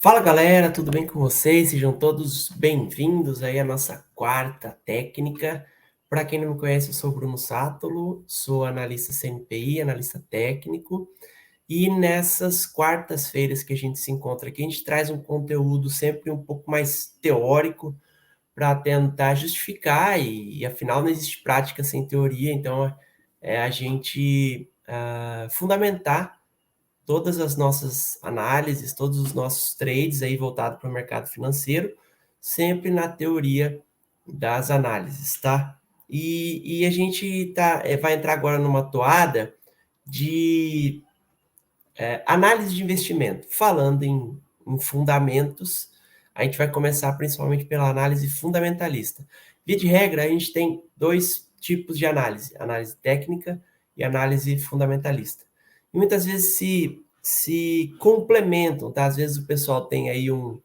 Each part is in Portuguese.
Fala galera, tudo bem com vocês? Sejam todos bem-vindos aí à nossa quarta técnica. Para quem não me conhece, eu sou o Bruno Sátolo, sou analista CNPI, analista técnico, e nessas quartas-feiras que a gente se encontra aqui, a gente traz um conteúdo sempre um pouco mais teórico para tentar justificar, e afinal não existe prática sem teoria, então é a gente fundamentar todas as nossas análises, todos os nossos trades aí voltados para o mercado financeiro, sempre na teoria das análises, tá? E a gente vai entrar agora numa toada de análise de investimento. Falando em fundamentos, a gente vai começar principalmente pela análise fundamentalista. Via de regra, a gente tem dois tipos de análise: análise técnica e análise fundamentalista. E muitas vezes se complementam, tá? Às vezes o pessoal tem aí um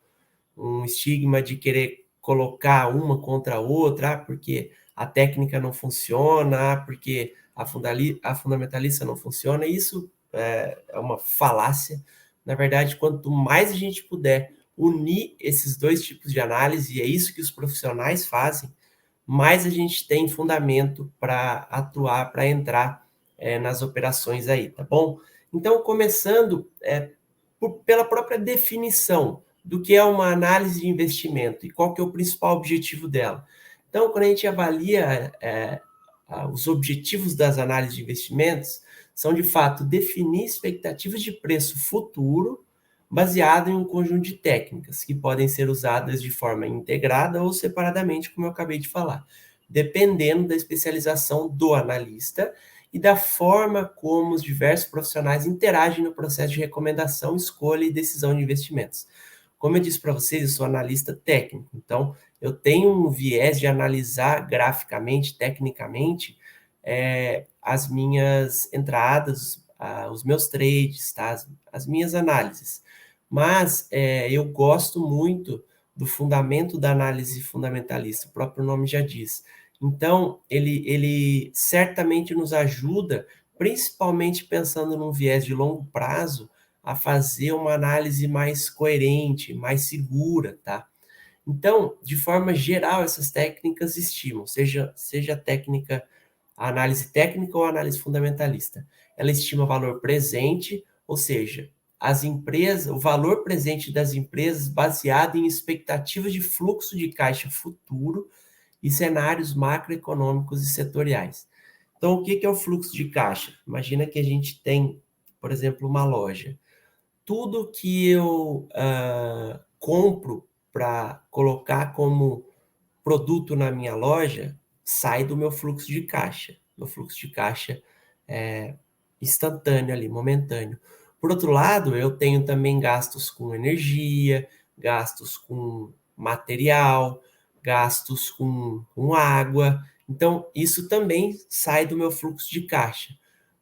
estigma de querer colocar uma contra a outra, porque a técnica não funciona, porque a fundamentalista não funciona. Isso é uma falácia. Na verdade, quanto mais a gente puder unir esses dois tipos de análise, e é isso que os profissionais fazem, mais a gente tem fundamento para atuar, para entrar nas operações aí, tá bom? Então, começando pela própria definição do que é uma análise de investimento e qual que é o principal objetivo dela. Então, quando a gente avalia os objetivos das análises de investimentos, são de fato definir expectativas de preço futuro baseado em um conjunto de técnicas que podem ser usadas de forma integrada ou separadamente, como eu acabei de falar, dependendo da especialização do analista e da forma como os diversos profissionais interagem no processo de recomendação, escolha e decisão de investimentos. Como eu disse para vocês, eu sou analista técnico, então eu tenho um viés de analisar graficamente, tecnicamente, as minhas entradas, os meus trades, tá? As minhas análises. Mas eu gosto muito do fundamento da análise fundamentalista, o próprio nome já diz. Então, ele certamente nos ajuda, principalmente pensando num viés de longo prazo, a fazer uma análise mais coerente, mais segura, tá? Então, de forma geral, essas técnicas estimam, seja a técnica, a análise técnica ou a análise fundamentalista. Ela estima valor presente, ou seja, as empresas, o valor presente das empresas baseado em expectativas de fluxo de caixa futuro e cenários macroeconômicos e setoriais. Então, o que é o fluxo de caixa? Imagina que a gente tem, por exemplo, uma loja. Tudo que eu compro para colocar como produto na minha loja sai do meu fluxo de caixa. Meu fluxo de caixa é instantâneo ali, momentâneo. Por outro lado, eu tenho também gastos com energia, gastos com material, gastos com água. Então, isso também sai do meu fluxo de caixa.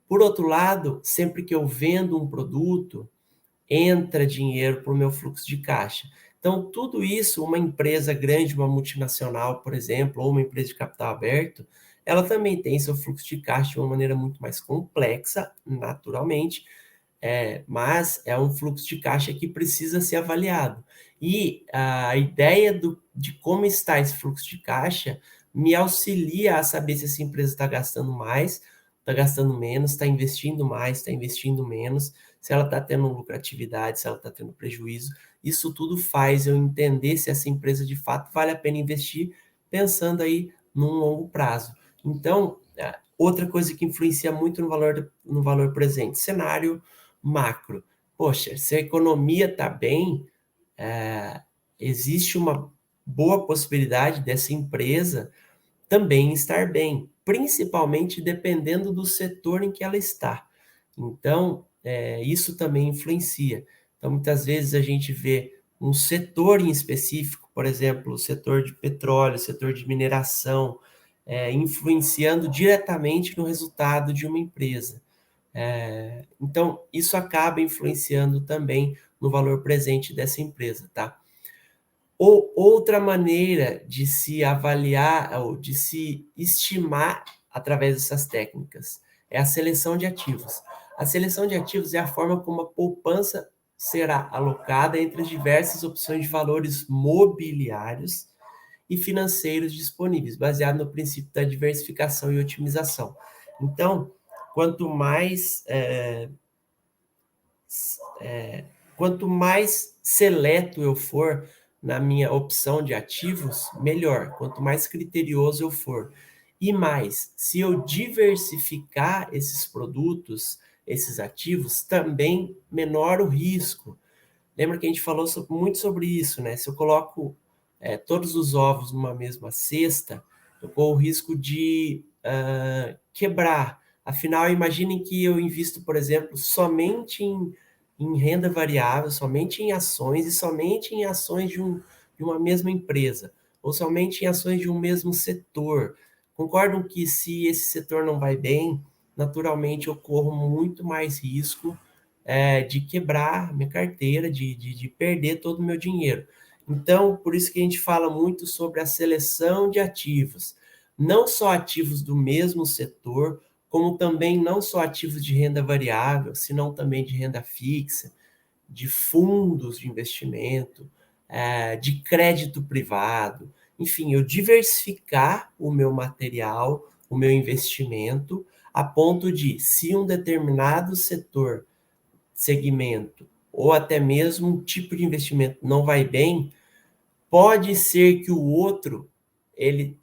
Por outro lado, sempre que eu vendo um produto, entra dinheiro para o meu fluxo de caixa. Então, tudo isso, uma empresa grande, uma multinacional, por exemplo, ou uma empresa de capital aberto, ela também tem seu fluxo de caixa de uma maneira muito mais complexa, naturalmente, mas é um fluxo de caixa que precisa ser avaliado. E a ideia de como está esse fluxo de caixa me auxilia a saber se essa empresa está gastando mais, está gastando menos, está investindo mais, está investindo menos, se ela está tendo lucratividade, se ela está tendo prejuízo. Isso tudo faz eu entender se essa empresa de fato vale a pena investir, pensando aí num longo prazo. Então, outra coisa que influencia muito no valor presente, cenário macro. Poxa, se a economia está bem, existe uma boa possibilidade dessa empresa também estar bem, principalmente dependendo do setor em que ela está. Então, isso também influencia. Então, muitas vezes a gente vê um setor em específico, por exemplo, o setor de petróleo, o setor de mineração, influenciando diretamente no resultado de uma empresa. Então, isso acaba influenciando também no valor presente dessa empresa, tá? Ou outra maneira de se avaliar ou de se estimar através dessas técnicas é a seleção de ativos. A seleção de ativos é a forma como a poupança será alocada entre as diversas opções de valores mobiliários e financeiros disponíveis, baseado no princípio da diversificação e otimização. Então, quanto mais quanto mais seleto eu for na minha opção de ativos, melhor. Quanto mais criterioso eu for. E mais, se eu diversificar esses produtos, esses ativos, também menor o risco. Lembra que a gente falou muito sobre isso, né? Se eu coloco todos os ovos numa mesma cesta, eu corro o risco de quebrar. Afinal, imaginem que eu invisto, por exemplo, somente em renda variável, somente em ações e somente em ações de uma mesma empresa, ou somente em ações de um mesmo setor. Concordam que se esse setor não vai bem, naturalmente eu corro muito mais risco de quebrar minha carteira, de perder todo o meu dinheiro. Então, por isso que a gente fala muito sobre a seleção de ativos. Não só ativos do mesmo setor, como também não só ativos de renda variável, senão também de renda fixa, de fundos de investimento, de crédito privado. Enfim, eu diversificar o meu material, o meu investimento, a ponto de, se um determinado setor, segmento, ou até mesmo um tipo de investimento não vai bem, pode ser que o outro, ele,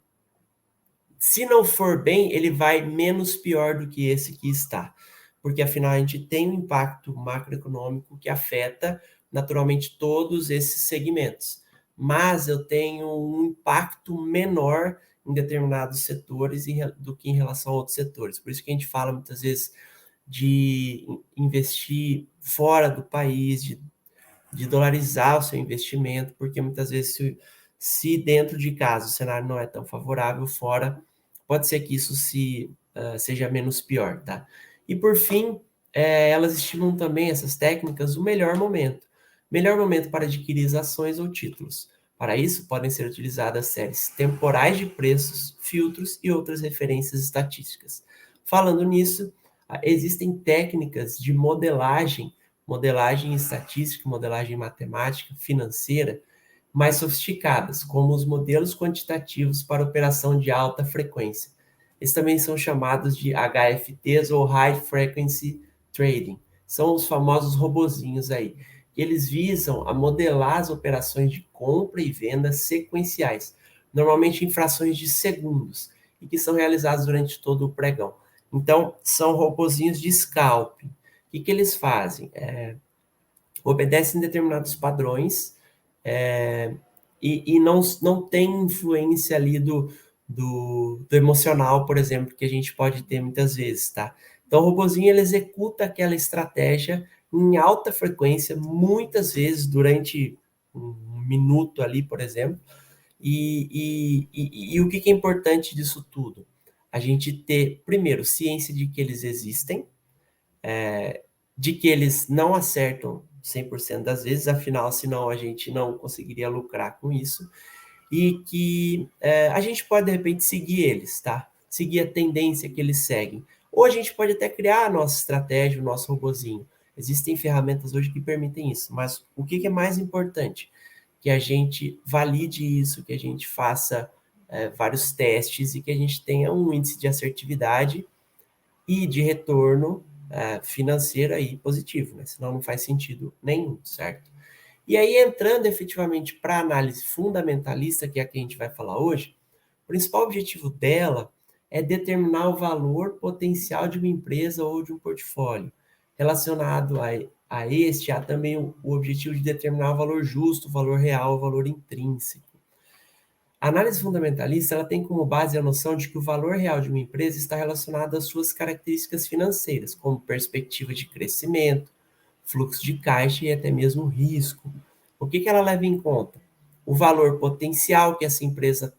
se não for bem, ele vai menos pior do que esse que está. Porque afinal a gente tem um impacto macroeconômico que afeta naturalmente todos esses segmentos. Mas eu tenho um impacto menor em determinados setores do que em relação a outros setores. Por isso que a gente fala muitas vezes de investir fora do país, de dolarizar o seu investimento, porque muitas vezes, se dentro de casa o cenário não é tão favorável, fora, pode ser que isso seja menos pior, tá? E por fim, elas estimulam também essas técnicas o melhor momento. Melhor momento para adquirir as ações ou títulos. Para isso, podem ser utilizadas séries temporais de preços, filtros e outras referências estatísticas. Falando nisso, existem técnicas de modelagem estatística, modelagem matemática, financeira, mais sofisticadas, como os modelos quantitativos para operação de alta frequência. Eles também são chamados de HFTs ou High Frequency Trading. São os famosos robozinhos aí. Eles visam a modelar as operações de compra e venda sequenciais, normalmente em frações de segundos, e que são realizados durante todo o pregão. Então, são robozinhos de scalping. O que eles fazem? Obedecem determinados padrões e não tem influência ali do emocional, por exemplo, que a gente pode ter muitas vezes, tá? Então, o robozinho, ele executa aquela estratégia em alta frequência, muitas vezes durante um minuto ali, por exemplo. E o que é importante disso tudo? A gente ter, primeiro, ciência de que eles existem, de que eles não acertam 100% das vezes, afinal, senão a gente não conseguiria lucrar com isso, e que a gente pode, de repente, seguir eles, tá? Seguir a tendência que eles seguem. Ou a gente pode até criar a nossa estratégia, o nosso robozinho. Existem ferramentas hoje que permitem isso, mas o que é mais importante? Que a gente valide isso, que a gente faça vários testes e que a gente tenha um índice de assertividade e de retorno financeiro aí positivo, né? Senão não faz sentido nenhum, certo? E aí, entrando efetivamente para a análise fundamentalista, que é a que a gente vai falar hoje, o principal objetivo dela é determinar o valor potencial de uma empresa ou de um portfólio. Relacionado a este, há também o objetivo de determinar o valor justo, o valor real, o valor intrínseco. A análise fundamentalista, ela tem como base a noção de que o valor real de uma empresa está relacionado às suas características financeiras, como perspectiva de crescimento, fluxo de caixa e até mesmo risco. O que ela leva em conta? O valor potencial que essa empresa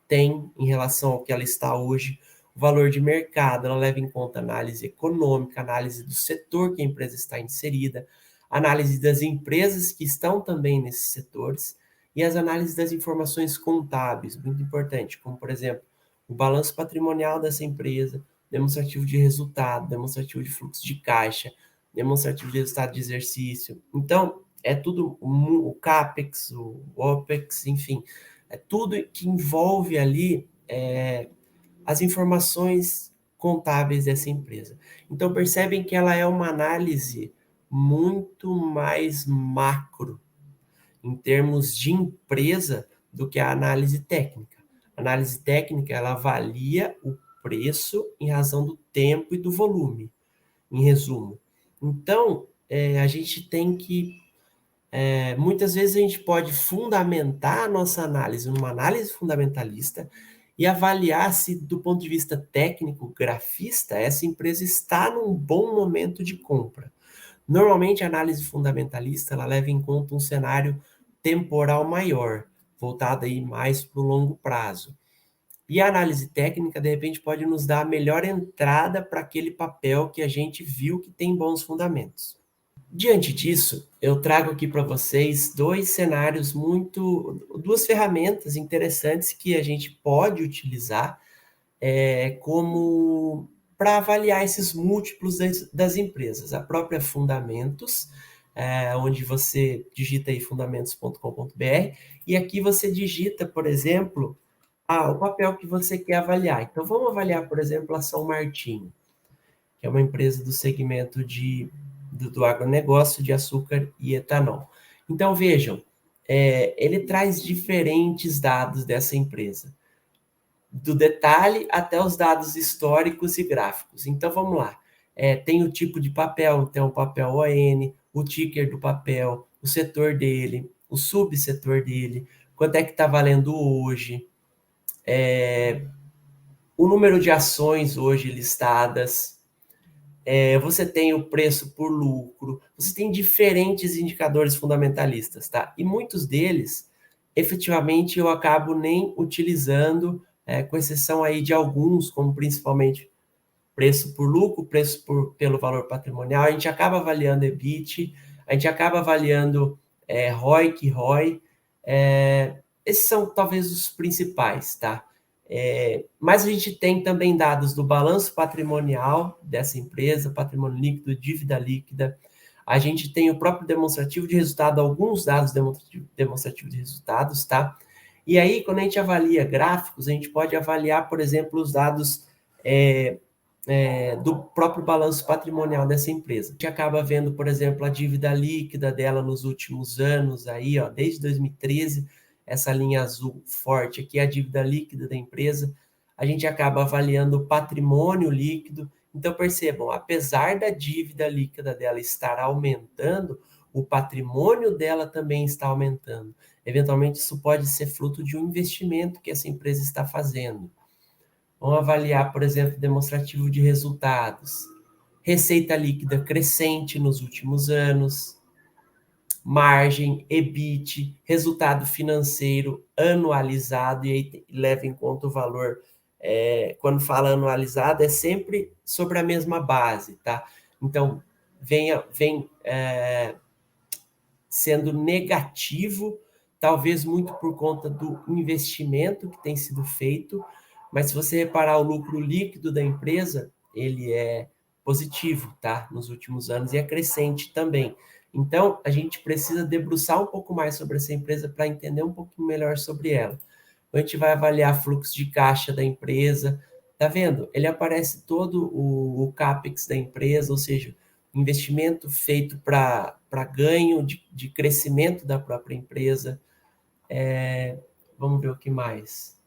tem em relação ao que ela está hoje, o valor de mercado, ela leva em conta análise econômica, análise do setor que a empresa está inserida, análise das empresas que estão também nesses setores, e as análises das informações contábeis, muito importante, como, por exemplo, o balanço patrimonial dessa empresa, demonstrativo de resultado, demonstrativo de fluxo de caixa, demonstrativo de resultado de exercício. Então, é tudo o CAPEX, o OPEX, enfim, é tudo que envolve ali as informações contábeis dessa empresa. Então, percebem que ela é uma análise muito mais macro, em termos de empresa, do que a análise técnica. A análise técnica, ela avalia o preço em razão do tempo e do volume, em resumo. Então, a gente tem que muitas vezes a gente pode fundamentar a nossa análise numa análise fundamentalista e avaliar se, do ponto de vista técnico, grafista, essa empresa está num bom momento de compra. Normalmente, a análise fundamentalista ela leva em conta um cenário temporal maior, voltado aí mais para o longo prazo. E a análise técnica, de repente, pode nos dar a melhor entrada para aquele papel que a gente viu que tem bons fundamentos. Diante disso, eu trago aqui para vocês duas ferramentas interessantes que a gente pode utilizar como para avaliar esses múltiplos das empresas. A própria Fundamentos, onde você digita aí fundamentos.com.br, e aqui você digita, por exemplo, o papel que você quer avaliar. Então, vamos avaliar, por exemplo, a São Martinho, que é uma empresa do segmento do agronegócio de açúcar e etanol. Então, vejam, ele traz diferentes dados dessa empresa, do detalhe até os dados históricos e gráficos. Então, vamos lá. Tem o tipo de papel, tem o papel ON, o ticker do papel, o setor dele, o subsetor dele, quanto é que está valendo hoje, o número de ações hoje listadas, você tem o preço por lucro, você tem diferentes indicadores fundamentalistas, tá? E muitos deles, efetivamente, eu acabo nem utilizando, com exceção aí de alguns, como principalmente preço por lucro, pelo valor patrimonial, a gente acaba avaliando EBIT, a gente acaba avaliando ROIC, ROI, esses são talvez os principais, tá? Mas a gente tem também dados do balanço patrimonial dessa empresa, patrimônio líquido, dívida líquida. A gente tem o próprio demonstrativo de resultado, alguns dados demonstrativos de resultados, tá? E aí, quando a gente avalia gráficos, a gente pode avaliar, por exemplo, os dados do próprio balanço patrimonial dessa empresa. A gente acaba vendo, por exemplo, a dívida líquida dela nos últimos anos, aí, ó, desde 2013, essa linha azul forte aqui é a dívida líquida da empresa. A gente acaba avaliando o patrimônio líquido. Então, percebam, apesar da dívida líquida dela estar aumentando, o patrimônio dela também está aumentando. Eventualmente, isso pode ser fruto de um investimento que essa empresa está fazendo. Vamos avaliar, por exemplo, demonstrativo de resultados. Receita líquida crescente nos últimos anos, margem, EBIT, resultado financeiro anualizado, e aí leva em conta o valor, quando fala anualizado, é sempre sobre a mesma base, tá? Então, vem sendo negativo, talvez muito por conta do investimento que tem sido feito, mas se você reparar o lucro líquido da empresa, ele é positivo, tá? Nos últimos anos e é crescente também. Então, a gente precisa debruçar um pouco mais sobre essa empresa para entender um pouquinho melhor sobre ela. A gente vai avaliar fluxo de caixa da empresa. Tá vendo? Ele aparece todo o CAPEX da empresa, ou seja, investimento feito para ganho de crescimento da própria empresa. Vamos ver o que mais.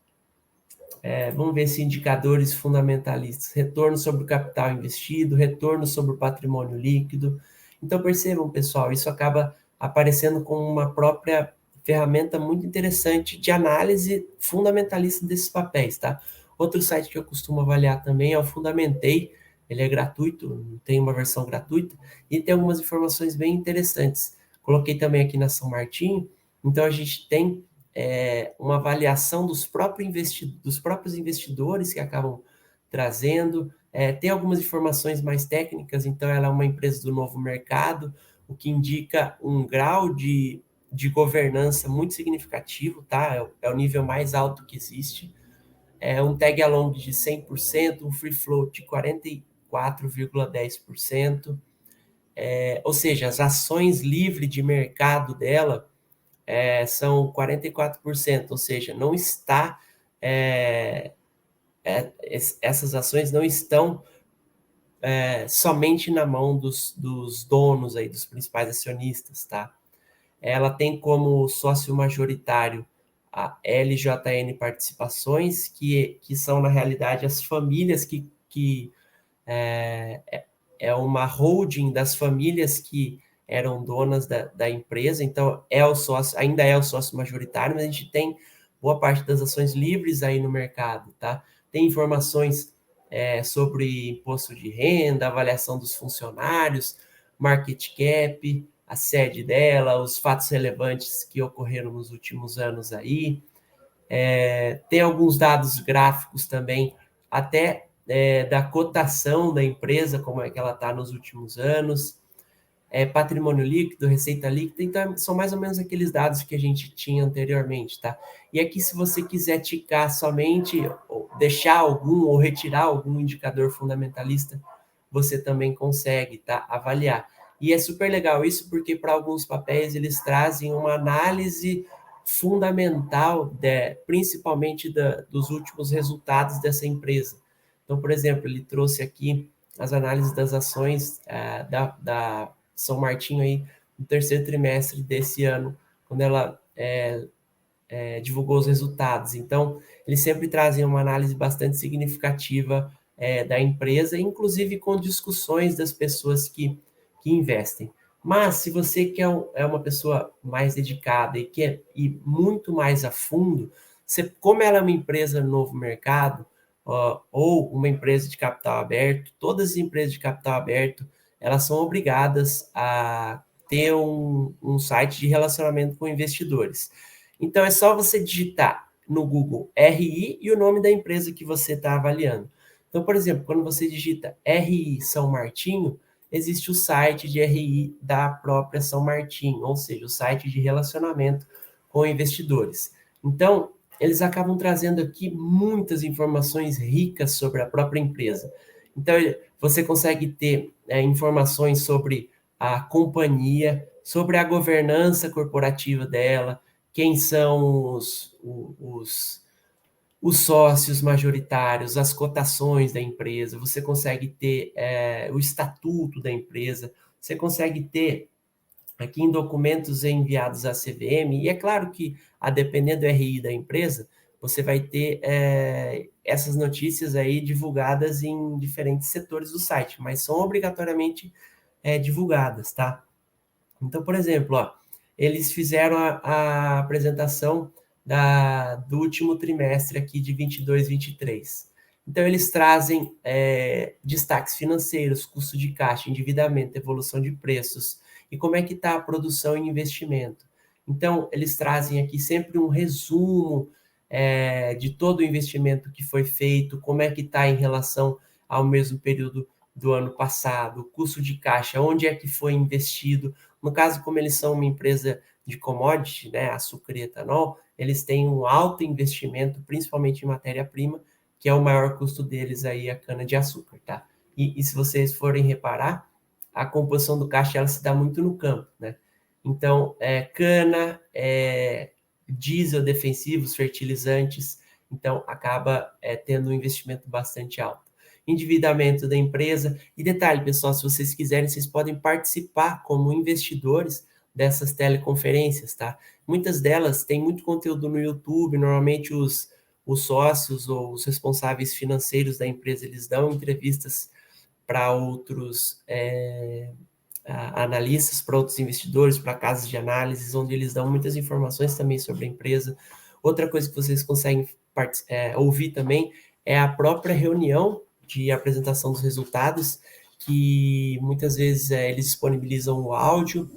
Vamos ver se indicadores fundamentalistas. Retorno sobre o capital investido, retorno sobre o patrimônio líquido. Então, percebam, pessoal, isso acaba aparecendo como uma própria ferramenta muito interessante de análise fundamentalista desses papéis, tá? Outro site que eu costumo avaliar também é o Fundamentei. Ele é gratuito, tem uma versão gratuita, e tem algumas informações bem interessantes. Coloquei também aqui na São Martinho. Então, a gente tem uma avaliação dos próprios investidores que acabam trazendo. Tem algumas informações mais técnicas, então ela é uma empresa do novo mercado, o que indica um grau de governança muito significativo, tá? É o nível mais alto que existe. Um tag along de 100%, um free float de 44,10%. ou seja, as ações livres de mercado dela são 44%, ou seja, não está, essas ações não estão somente na mão dos donos aí, dos principais acionistas, tá? Ela tem como sócio majoritário a LJN Participações, que são, na realidade, as famílias que é uma holding das famílias que eram donas da empresa, então o sócio, ainda é o sócio majoritário, mas a gente tem boa parte das ações livres aí no mercado, tá? Tem informações sobre imposto de renda, avaliação dos funcionários, market cap, a sede dela, os fatos relevantes que ocorreram nos últimos anos aí. Tem alguns dados gráficos também, até da cotação da empresa, como é que ela está nos últimos anos, patrimônio líquido, receita líquida, então são mais ou menos aqueles dados que a gente tinha anteriormente, tá? E aqui, se você quiser ticar somente, ou deixar algum ou retirar algum indicador fundamentalista, você também consegue, tá? Avaliar. E é super legal isso, porque para alguns papéis eles trazem uma análise fundamental, principalmente dos últimos resultados dessa empresa. Então, por exemplo, ele trouxe aqui as análises das ações da São Martinho aí no terceiro trimestre desse ano, quando ela divulgou os resultados. Então, eles sempre trazem uma análise bastante significativa da empresa, inclusive com discussões das pessoas que investem. Mas, se você quer uma pessoa mais dedicada e quer ir muito mais a fundo, como ela é uma empresa no novo mercado, ou uma empresa de capital aberto, todas as empresas de capital aberto, elas são obrigadas a ter um site de relacionamento com investidores. Então, é só você digitar no Google RI e o nome da empresa que você está avaliando. Então, por exemplo, quando você digita RI São Martinho, existe o site de RI da própria São Martinho, ou seja, o site de relacionamento com investidores. Então, eles acabam trazendo aqui muitas informações ricas sobre a própria empresa. Então, você consegue ter informações sobre a companhia, sobre a governança corporativa dela, quem são os sócios majoritários, as cotações da empresa, você consegue ter o estatuto da empresa, você consegue ter aqui em documentos enviados à CVM, e é claro que, a depender do RI da empresa, você vai ter essas notícias aí divulgadas em diferentes setores do site, mas são obrigatoriamente divulgadas, tá? Então, por exemplo, ó, eles fizeram a apresentação do último trimestre aqui de 22, 23. Então, eles trazem destaques financeiros, custo de caixa, endividamento, evolução de preços e como é que está a produção e investimento. Então, eles trazem aqui sempre um resumo de todo o investimento que foi feito, como é que está em relação ao mesmo período do ano passado, o custo de caixa, onde é que foi investido. No caso, como eles são uma empresa de commodity, né, açúcar e etanol, eles têm um alto investimento, principalmente em matéria-prima, que é o maior custo deles aí, a cana-de-açúcar, tá? E se vocês forem reparar, a composição do caixa, ela se dá muito no campo, né? Então, cana, diesel defensivos, fertilizantes, então acaba tendo um investimento bastante alto. Endividamento da empresa. E detalhe, pessoal, se vocês quiserem, vocês podem participar como investidores dessas teleconferências, tá? Muitas delas têm muito conteúdo no YouTube, normalmente os sócios ou os responsáveis financeiros da empresa, eles dão entrevistas para outros analistas, para outros investidores, para casas de análise, onde eles dão muitas informações também sobre a empresa. Outra coisa que vocês conseguem ouvir também é a própria reunião de apresentação dos resultados, que muitas vezes eles disponibilizam o áudio.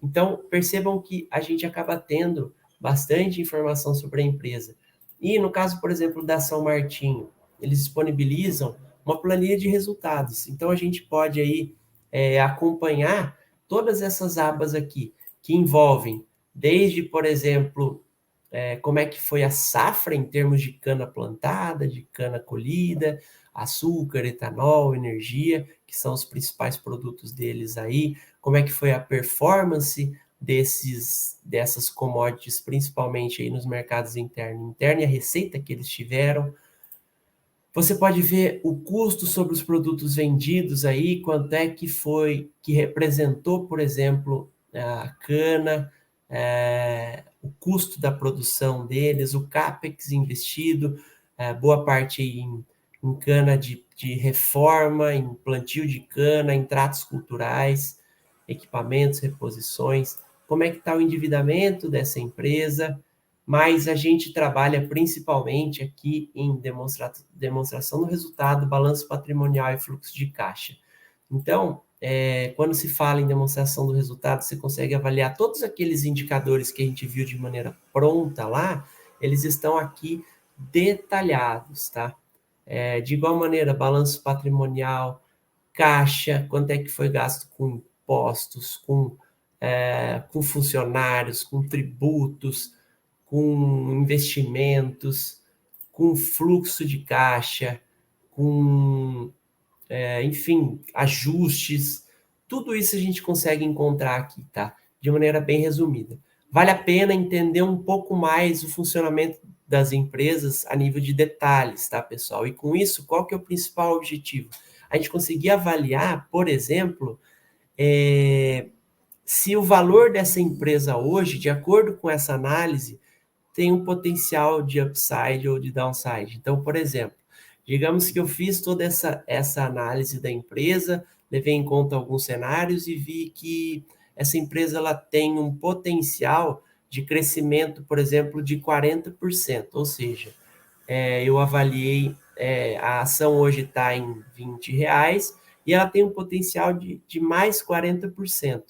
Então, percebam que a gente acaba tendo bastante informação sobre a empresa. E no caso, por exemplo, da São Martinho, eles disponibilizam uma planilha de resultados. Então, a gente pode aí acompanhar todas essas abas aqui, que envolvem desde, por exemplo, como é que foi a safra em termos de cana plantada, de cana colhida, açúcar, etanol, energia, que são os principais produtos deles aí, como é que foi a performance dessas commodities, principalmente aí nos mercados interno e a receita que eles tiveram. Você pode ver o custo sobre os produtos vendidos aí, quanto é que foi, que representou, por exemplo, a cana, o custo da produção deles, o CAPEX investido, boa parte em cana de reforma, em plantio de cana, em tratos culturais, equipamentos, reposições, como é que está o endividamento dessa empresa, mas a gente trabalha principalmente aqui em demonstração do resultado, balanço patrimonial e fluxo de caixa. Então, quando se fala em demonstração do resultado, você consegue avaliar todos aqueles indicadores que a gente viu de maneira pronta lá, eles estão aqui detalhados, tá? De igual maneira, balanço patrimonial, caixa, quanto é que foi gasto com impostos, com funcionários, com tributos, com investimentos, com fluxo de caixa, com, enfim, ajustes. Tudo isso a gente consegue encontrar aqui, tá? De maneira bem resumida. Vale a pena entender um pouco mais o funcionamento das empresas a nível de detalhes, tá, pessoal? E com isso, qual que é o principal objetivo? A gente conseguir avaliar, por exemplo, se o valor dessa empresa hoje, de acordo com essa análise, tem um potencial de upside ou de downside. Então, por exemplo, digamos que eu fiz toda essa análise da empresa, levei em conta alguns cenários e vi que essa empresa ela tem um potencial de crescimento, por exemplo, de 40%, ou seja, eu avaliei, a ação hoje está em R$ 20 e ela tem um potencial de mais 40%.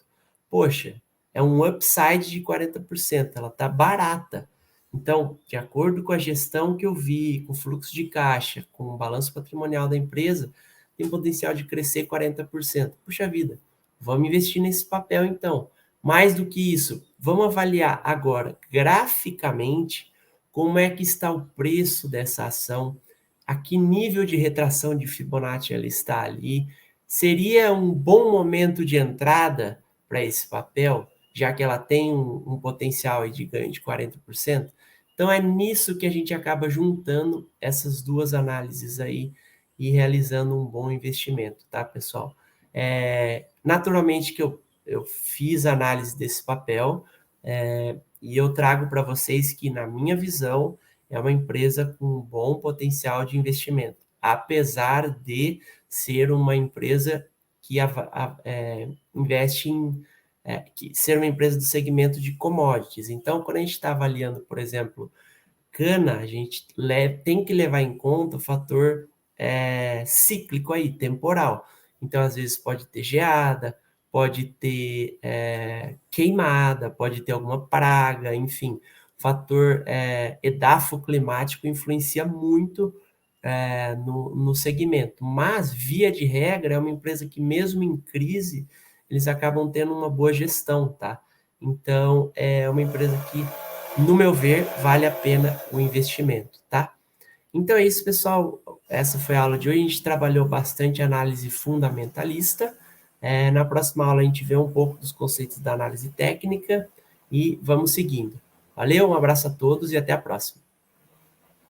Poxa, é um upside de 40%, ela está barata. Então, de acordo com a gestão que eu vi, com o fluxo de caixa, com o balanço patrimonial da empresa, tem potencial de crescer 40%. Puxa vida, vamos investir nesse papel então. Mais do que isso, vamos avaliar agora graficamente como é que está o preço dessa ação, a que nível de retração de Fibonacci ela está ali. Seria um bom momento de entrada para esse papel, já que ela tem um potencial de ganho de 40%? Então é nisso que a gente acaba juntando essas duas análises aí e realizando um bom investimento, tá, pessoal? Naturalmente que eu fiz análise desse papel, e eu trago para vocês que, na minha visão, é uma empresa com um bom potencial de investimento, apesar de ser uma empresa que investe ser uma empresa do segmento de commodities. Então, quando a gente está avaliando, por exemplo, cana, a gente tem que levar em conta o fator cíclico aí, temporal. Então, às vezes pode ter geada, pode ter queimada, pode ter alguma praga, enfim. O fator edafoclimático influencia muito no segmento. Mas, via de regra, é uma empresa que, mesmo em crise, eles acabam tendo uma boa gestão, tá? Então, é uma empresa que, no meu ver, vale a pena o investimento, tá? Então é isso, pessoal. Essa foi a aula de hoje. A gente trabalhou bastante análise fundamentalista. Na próxima aula a gente vê um pouco dos conceitos da análise técnica e vamos seguindo. Valeu, um abraço a todos e até a próxima.